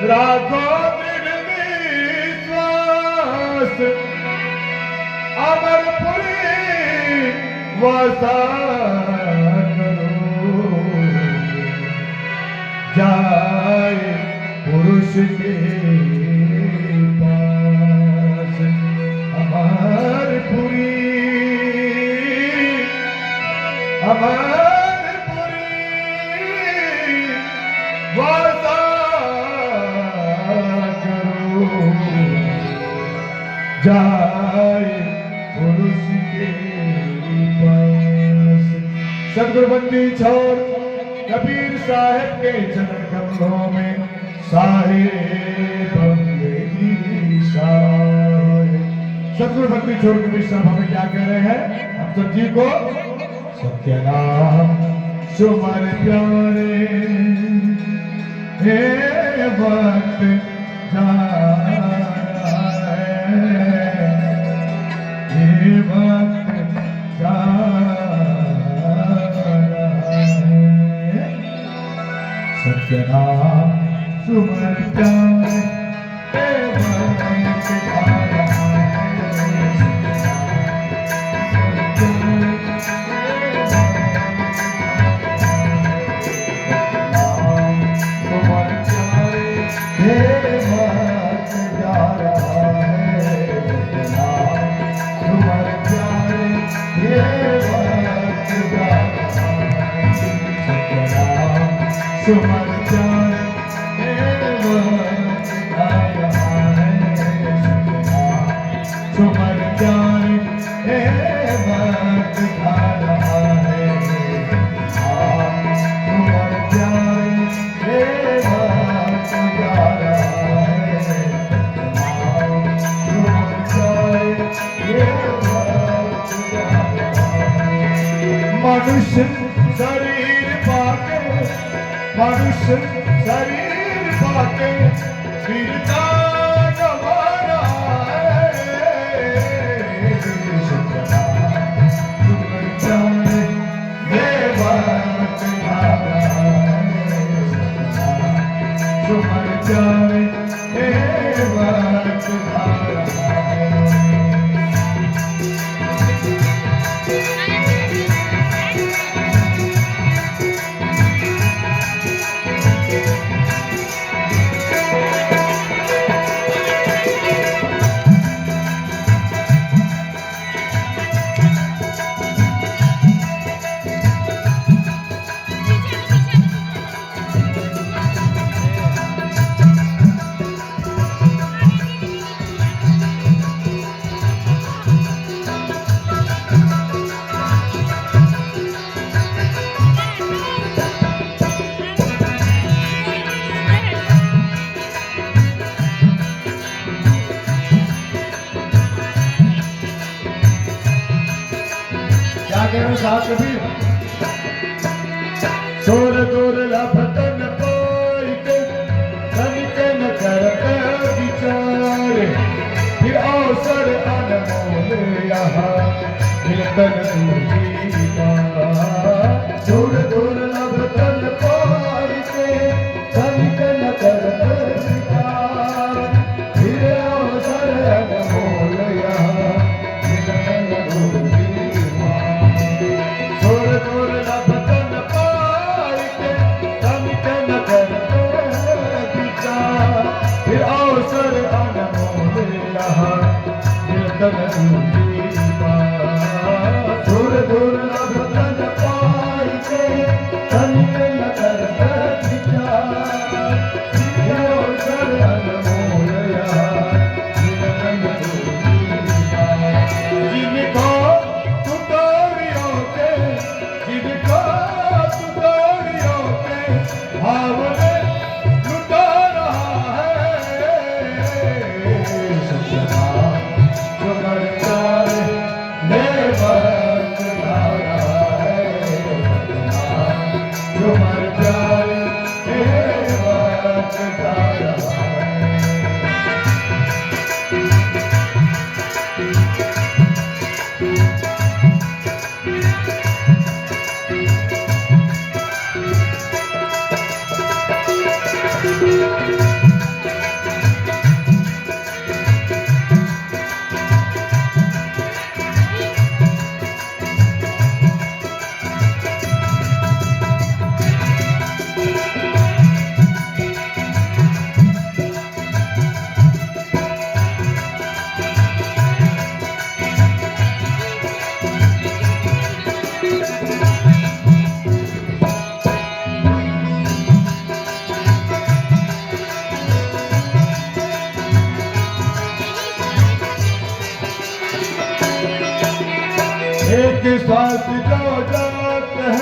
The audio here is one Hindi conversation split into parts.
राखो निर्विश्वास अमरपुरी वासा करो जाए पुरुष के पास अमरपुरी अमरपुरी वासा करो जाए पुरुष के पास। सदगुरु बंदी छोड़ कबीर साहब के चरण कमलों में साहेब सदगुरु बंदी छोड़ कबीर साहब हमें क्या कह रहे हैं? हम सब जी को सत्यनाम सुमर प्यारे हे वक्त जा सत्यनाम सुमर प्यारे हे वक्त सुमर जाए सुमर जाए वक्त आ रहा है सुमर जाए वक्त जा रहा है सुमर जाए वक्त जा रहा है। मनुष्य शरीर पाके मनुष्य शरीर पाके वीरता गवारा है सुमर जाए ये वक्त आ रहा है सुमर जाए ये वक्त आ रहा है। साथ कबीर सोर दूर लभतन कोई के तनिक न करते विचार फिर अवसर अनमोल यहाँ मिलतन दूरी दूर दूर लभतन कोई के तनिक न करते विचार फिर अवसर अनमोल यहाँ मिलतन दूरी फिर अवसर अनमोल यहाँ मिलतन दूर दूर लभतन पाई के तनिक न करते विचार फिर अवसर अनमोल यहाँ मिलतन जिनको तुतोड़ियों के जिनको तुतोड़ियों के भाव सुमर जाए श्वास जो जात है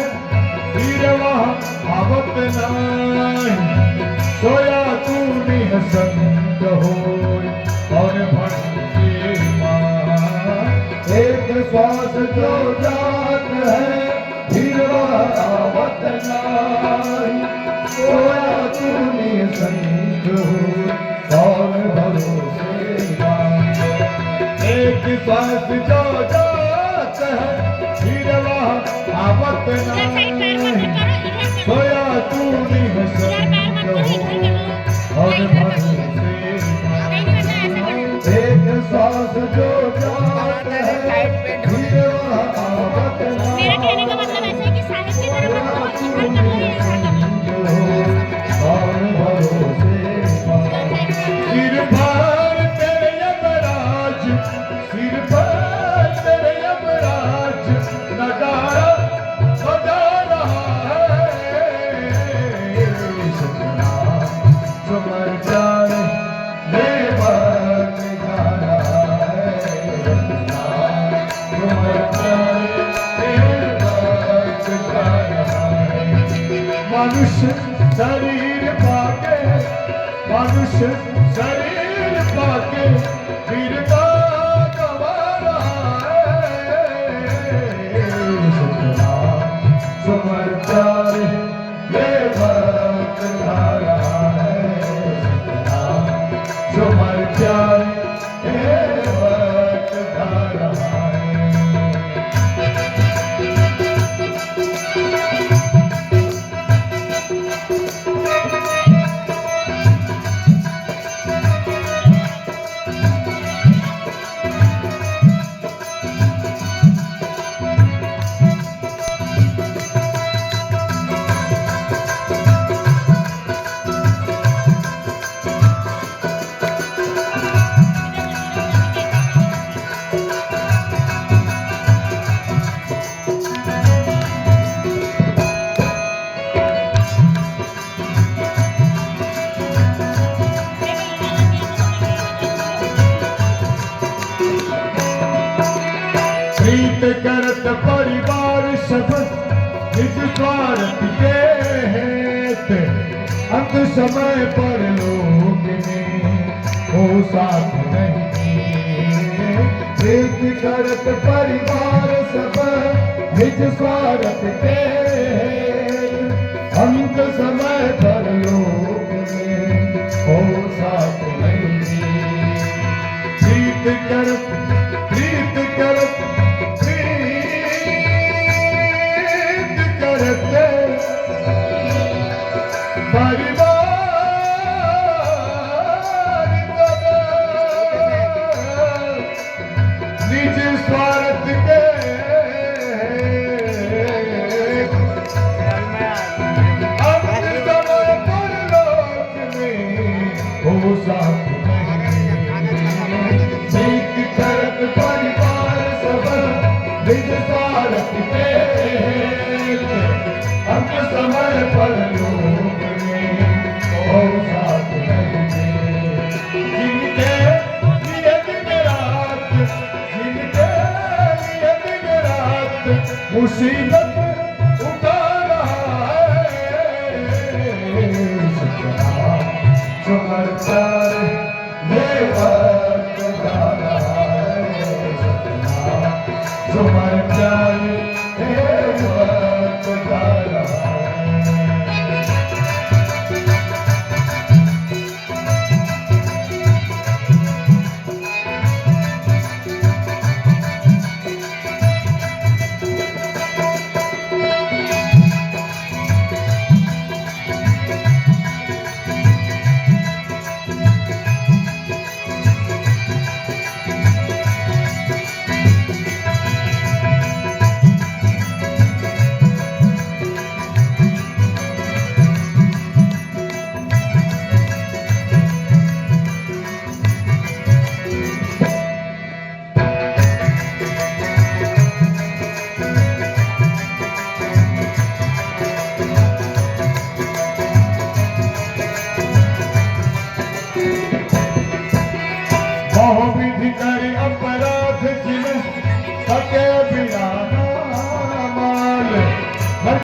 फिर वहाँ आवत नाई सोया तू निहसंग होय और भटके मां एक श्वास जो जात है फिर वहाँ आवत नाई सोया तू निहसंग होय और भरोसे मां एक श्वास जो जात है फिर वहाँ आवत नाई सोया तू निहसंग और भरोसे एक श्वास जो जात है फिर वहाँ आवत नाई मेरा कहने का मतलब ऐसा है कि साहिब की तरह मत करो, इधर कर लो या इधर कर लो। और भरोसे सिर पर तेरे यमराज सिर पर तेरे यमराज नगारा बजा रहा है सपना चमर जाए लेबर जा रहा है सपना चमर जाए लेबर जा रहा है मनुष्य शरीर पाके मनुष्य शरीर पाके वीरता गवा रहा है सपना समर जाए ये वक्त जा रहा है सपना समर जाए ये वक्त जा रहा है प्रीत करत परिवार सब निज स्वार्थ के हेत अंत समय पर लोग में हो साथ नहीं प्रीत करत परिवार सब निज स्वार्थ के हेत अंत समय पर लोग में हो साथ नहीं प्रीत करत निज स्वार्थ के अंत समय पर लोक में हो साथ नहीं प्रीत करत परिवार सब निज स्वार्थ के अंत समय पर लोक में हो साथ नहीं जिनके लिए दिन रात जिनके लिए दिन रात मुसीबत उठा रहा है सपना चमर जाए ये